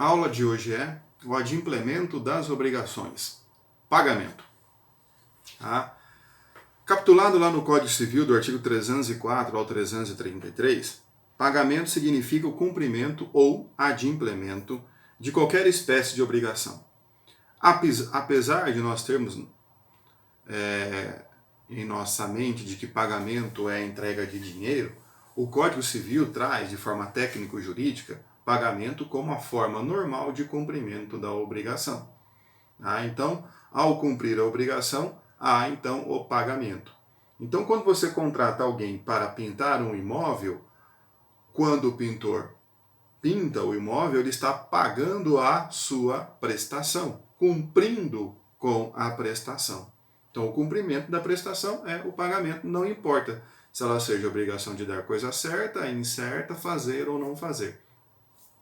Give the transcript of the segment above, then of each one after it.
A aula de hoje é o adimplemento das obrigações. Pagamento. Tá? Capitulado lá no Código Civil, do artigo 304 ao 333, pagamento significa o cumprimento ou adimplemento de qualquer espécie de obrigação. Apesar de nós termos em nossa mente de que pagamento é entrega de dinheiro, o Código Civil traz, de forma técnico-jurídica, pagamento como a forma normal de cumprimento da obrigação. Então, ao cumprir a obrigação, há então o pagamento. Então, quando você contrata alguém para pintar um imóvel, quando o pintor pinta o imóvel, ele está pagando a sua prestação, cumprindo com a prestação. Então, o cumprimento da prestação é o pagamento, não importa se ela seja obrigação de dar coisa certa, incerta, fazer ou não fazer.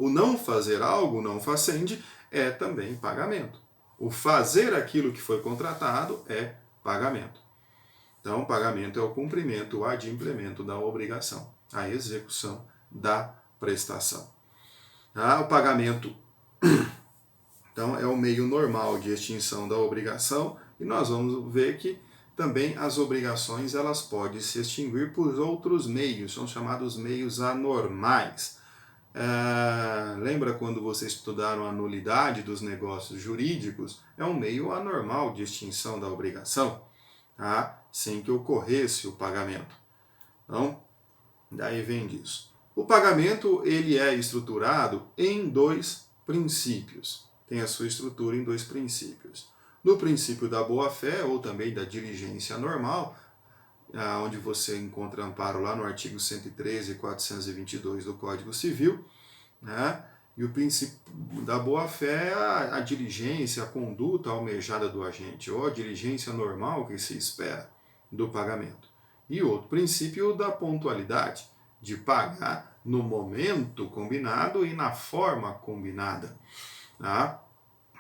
O não fazer algo, não facende, é também pagamento. O fazer aquilo que foi contratado é pagamento. Então, pagamento é o cumprimento, o adimplemento da obrigação, a execução da prestação. O pagamento, então, é o meio normal de extinção da obrigação, e nós vamos ver que também as obrigações elas podem se extinguir por outros meios, são chamados meios anormais. Lembra quando vocês estudaram a nulidade dos negócios jurídicos? É um meio anormal de extinção da obrigação, sem que ocorresse o pagamento. Então, daí vem disso. O pagamento ele é estruturado em dois princípios. Tem a sua estrutura em dois princípios. No princípio da boa-fé, ou também da diligência normal, onde você encontra amparo lá no artigo 113 e 422 do Código Civil, e o princípio da boa-fé é a diligência, a conduta almejada do agente, ou a diligência normal que se espera do pagamento. E outro princípio da pontualidade, de pagar no momento combinado e na forma combinada.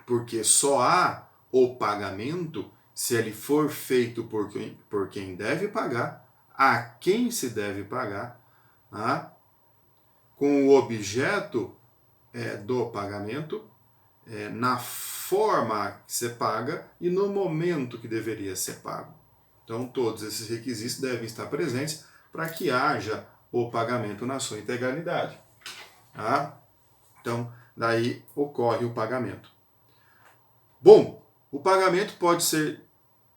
Porque só há o pagamento se ele for feito por quem deve pagar, a quem se deve pagar, com o objeto do pagamento, na forma que se paga e no momento que deveria ser pago. Então, todos esses requisitos devem estar presentes para que haja o pagamento na sua integralidade. Então, daí ocorre o pagamento. Bom, o pagamento pode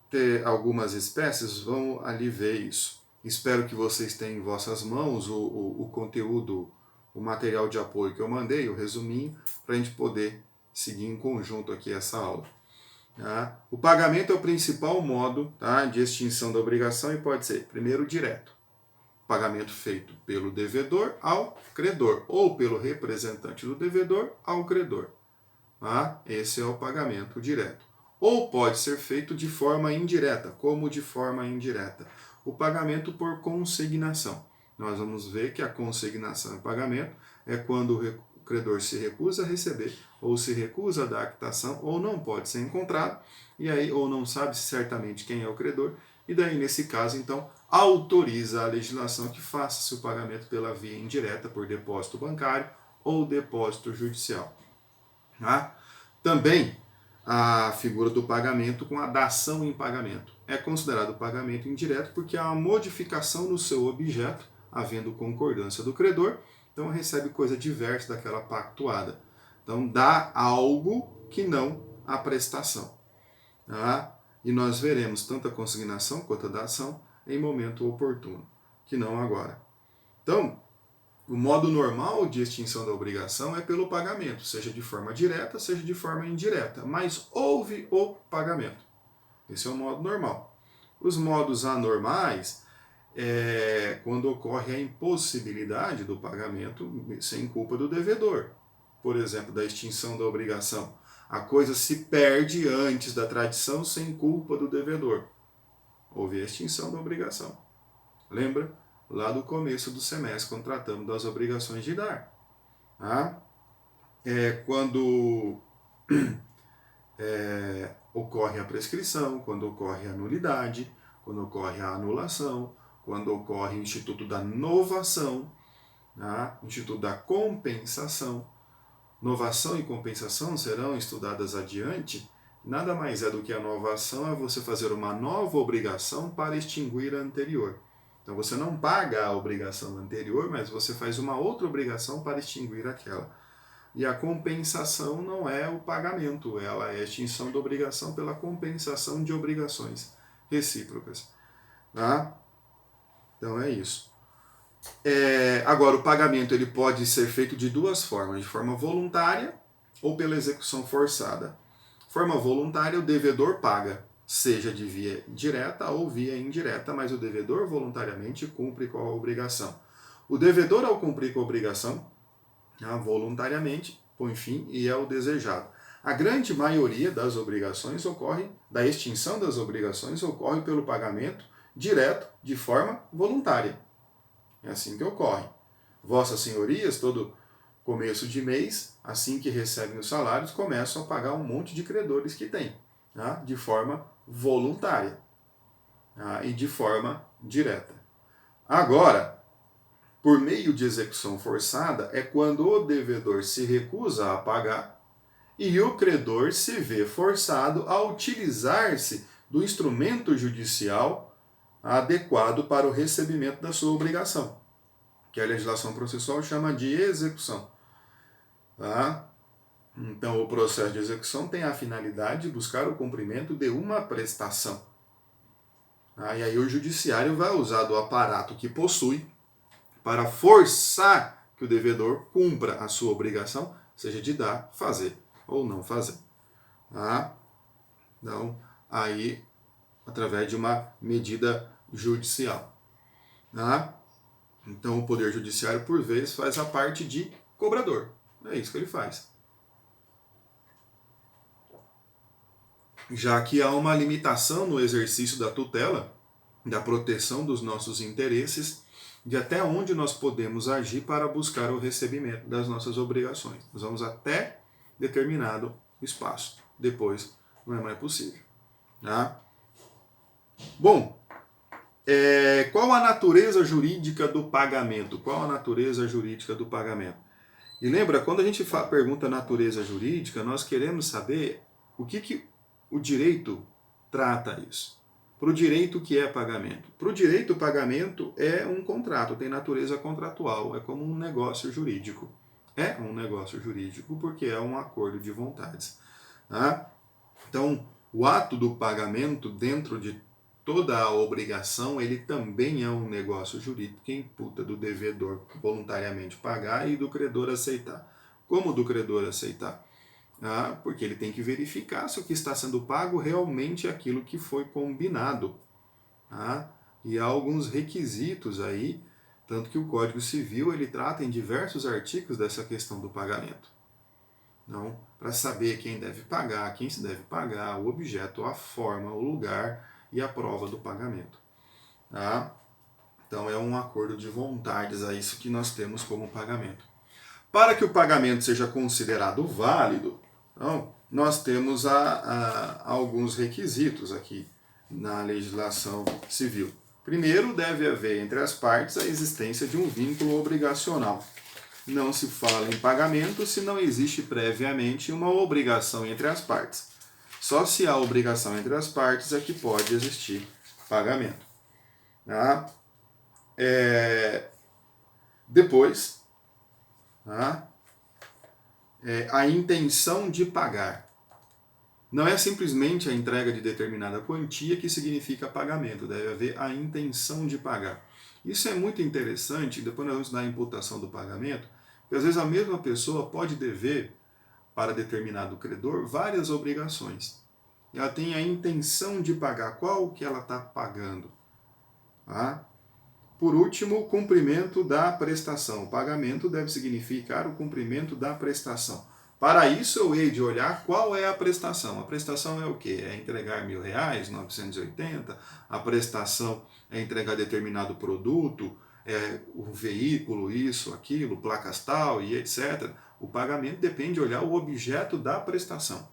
ter algumas espécies, vamos ali ver isso. Espero que vocês tenham em vossas mãos o conteúdo, o material de apoio que eu mandei, o resuminho, para a gente poder seguir em conjunto aqui essa aula. O pagamento é o principal modo de extinção da obrigação e pode ser, primeiro, direto. Pagamento feito pelo devedor ao credor, ou pelo representante do devedor ao credor. Esse é o pagamento direto. Ou pode ser feito de forma indireta. Como de forma indireta? O pagamento por consignação. Nós vamos ver que a consignação e pagamento é quando o credor se recusa a receber, ou se recusa a dar a quitação, ou não pode ser encontrado, e aí ou não sabe certamente quem é o credor, e daí nesse caso então autoriza a legislação que faça-se o pagamento pela via indireta, por depósito bancário ou depósito judicial. Também a figura do pagamento com a dação em pagamento. É considerado pagamento indireto porque há uma modificação no seu objeto, havendo concordância do credor, então recebe coisa diversa daquela pactuada. Então dá algo que não a prestação. E nós veremos tanto a consignação quanto a dação em momento oportuno, que não agora. Então, o modo normal de extinção da obrigação é pelo pagamento, seja de forma direta, seja de forma indireta, mas houve o pagamento. Esse é o modo normal. Os modos anormais é quando ocorre a impossibilidade do pagamento sem culpa do devedor. Por exemplo, da extinção da obrigação. A coisa se perde antes da tradição sem culpa do devedor. Houve a extinção da obrigação. Lembra? Lá do começo do semestre, quando tratamos das obrigações de dar. Quando ocorre a prescrição, quando ocorre a nulidade, quando ocorre a anulação, quando ocorre o instituto da novação, o instituto da compensação, novação e compensação serão estudadas adiante, nada mais é do que a novação é você fazer uma nova obrigação para extinguir a anterior. Então você não paga a obrigação anterior, mas você faz uma outra obrigação para extinguir aquela. E a compensação não é o pagamento, ela é a extinção da obrigação pela compensação de obrigações recíprocas. Tá? Então é isso. Agora, o pagamento ele pode ser feito de duas formas, de forma voluntária ou pela execução forçada. Forma voluntária, o devedor paga, seja de via direta ou via indireta, mas o devedor voluntariamente cumpre com a obrigação. O devedor, ao cumprir com a obrigação, voluntariamente, põe fim e é o desejado. A grande maioria das obrigações ocorre, da extinção das obrigações, ocorre pelo pagamento direto, de forma voluntária. É assim que ocorre. Vossas senhorias, todo começo de mês, assim que recebem os salários, começam a pagar um monte de credores que têm, de forma voluntária e de forma direta. Agora, por meio de execução forçada, é quando o devedor se recusa a pagar e o credor se vê forçado a utilizar-se do instrumento judicial adequado para o recebimento da sua obrigação, que a legislação processual chama de execução. Tá? Então, o processo de execução tem a finalidade de buscar o cumprimento de uma prestação. E aí o judiciário vai usar do aparato que possui para forçar que o devedor cumpra a sua obrigação, seja de dar, fazer ou não fazer. Tá? Então, aí, através de uma medida judicial. Tá? Então, o Poder Judiciário, por vezes, faz a parte de cobrador. É isso que ele faz. Já que há uma limitação no exercício da tutela, da proteção dos nossos interesses, de até onde nós podemos agir para buscar o recebimento das nossas obrigações. Nós vamos até determinado espaço. Depois, não é mais possível. Tá? Bom, qual a natureza jurídica do pagamento? Qual a natureza jurídica do pagamento? E lembra, quando a gente pergunta natureza jurídica, nós queremos saber o que o direito trata isso. Para o direito, o que é pagamento? Para o direito, o pagamento é um contrato, tem natureza contratual, é como um negócio jurídico. É um negócio jurídico porque é um acordo de vontades. Tá? Então, o ato do pagamento, dentro de toda a obrigação, ele também é um negócio jurídico que imputa do devedor voluntariamente pagar e do credor aceitar. Como do credor aceitar? Porque ele tem que verificar se o que está sendo pago realmente é aquilo que foi combinado. E há alguns requisitos aí, tanto que o Código Civil ele trata em diversos artigos dessa questão do pagamento. Então, para saber quem deve pagar, quem se deve pagar, o objeto, a forma, o lugar e a prova do pagamento. Tá? Então é um acordo de vontades, é isso que nós temos como pagamento. Para que o pagamento seja considerado válido, então, nós temos alguns requisitos aqui na legislação civil. Primeiro, deve haver entre as partes a existência de um vínculo obrigacional. Não se fala em pagamento se não existe previamente uma obrigação entre as partes. Só se há obrigação entre as partes é que pode existir pagamento. Tá? Depois, tá? A intenção de pagar. Não é simplesmente a entrega de determinada quantia que significa pagamento, deve haver a intenção de pagar. Isso é muito interessante, depois nós vamos dar a imputação do pagamento, porque às vezes a mesma pessoa pode dever para determinado credor várias obrigações. Ela tem a intenção de pagar, qual que ela está pagando. Tá? Por último, o cumprimento da prestação. O pagamento deve significar o cumprimento da prestação. Para isso, eu hei de olhar qual é a prestação. A prestação é o quê? É entregar R$1.000, 980. A prestação é entregar determinado produto, o veículo, isso, aquilo, placas tal e etc. O pagamento depende de olhar o objeto da prestação.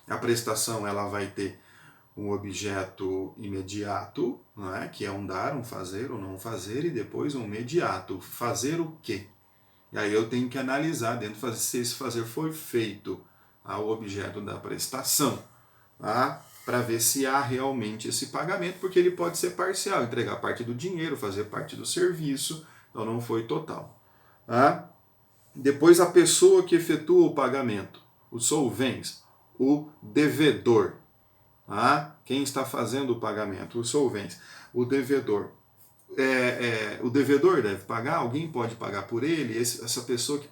A prestação ela vai ter um objeto imediato, que é um dar, um fazer ou não fazer, e depois um mediato. Fazer o quê? E aí eu tenho que analisar dentro se esse fazer foi feito ao objeto da prestação, tá? Para ver se há realmente esse pagamento, porque ele pode ser parcial, entregar parte do dinheiro, fazer parte do serviço, então não foi total. Tá? Depois a pessoa que efetua o pagamento, o solvens, o devedor. Tá? Quem está fazendo o pagamento, o solvens, o devedor. O devedor deve pagar, alguém pode pagar por ele, essa pessoa que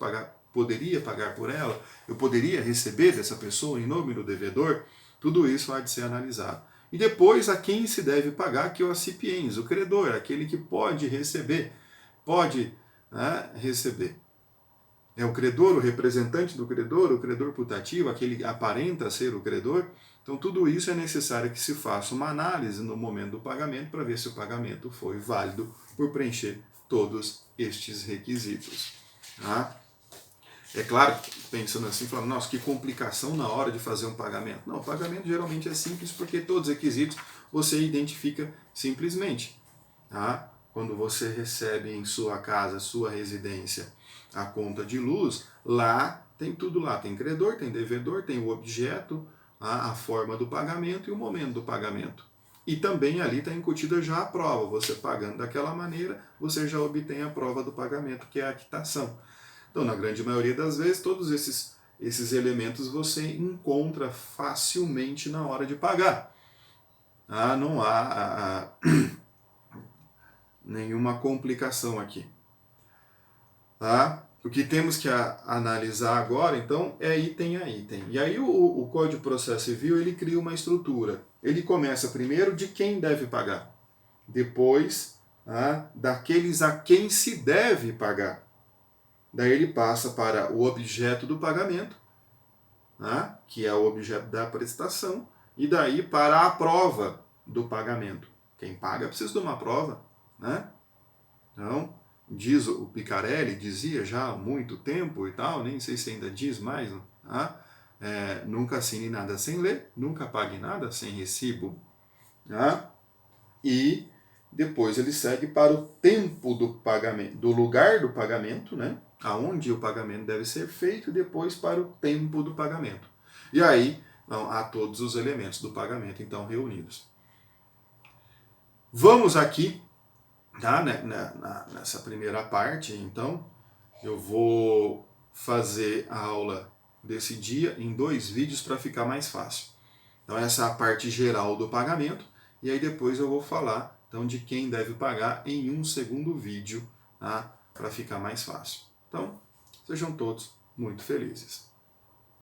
poderia pagar por ela, eu poderia receber dessa pessoa em nome do devedor, tudo isso há de ser analisado. E depois a quem se deve pagar, que é o acipiens, o credor, aquele que pode receber, pode, né, receber. É o credor, o representante do credor, o credor putativo, aquele que aparenta ser o credor. Então, tudo isso é necessário que se faça uma análise no momento do pagamento para ver se o pagamento foi válido por preencher todos estes requisitos. Tá? É claro, pensando assim, falando, nossa, que complicação na hora de fazer um pagamento. Não, o pagamento geralmente é simples porque todos os requisitos você identifica simplesmente. Tá? Quando você recebe em sua casa, sua residência, a conta de luz, lá tem tudo lá. Tem credor, tem devedor, tem o objeto, a forma do pagamento e o momento do pagamento. E também ali está incutida já a prova. Você pagando daquela maneira, você já obtém a prova do pagamento, que é a quitação. Então, na grande maioria das vezes, todos esses elementos você encontra facilmente na hora de pagar. Não há nenhuma complicação aqui. Tá? O que temos que analisar agora, então, é item a item. E aí o Código de Processo Civil, ele cria uma estrutura. Ele começa primeiro de quem deve pagar. Depois, daqueles a quem se deve pagar. Daí ele passa para o objeto do pagamento, que é o objeto da prestação, e daí para a prova do pagamento. Quem paga precisa de uma prova. Então, diz o Picarelli, dizia já há muito tempo e tal, nem sei se ainda diz mais, nunca assine nada sem ler, nunca pague nada sem recibo. E depois ele segue para o tempo do pagamento, do lugar do pagamento, aonde o pagamento deve ser feito, e depois para o tempo do pagamento. E aí há todos os elementos do pagamento então reunidos. Vamos aqui, nessa primeira parte, então, eu vou fazer a aula desse dia em 2 vídeos para ficar mais fácil. Então essa é a parte geral do pagamento, e aí depois eu vou falar então, de quem deve pagar em um segundo vídeo, para ficar mais fácil. Então, sejam todos muito felizes.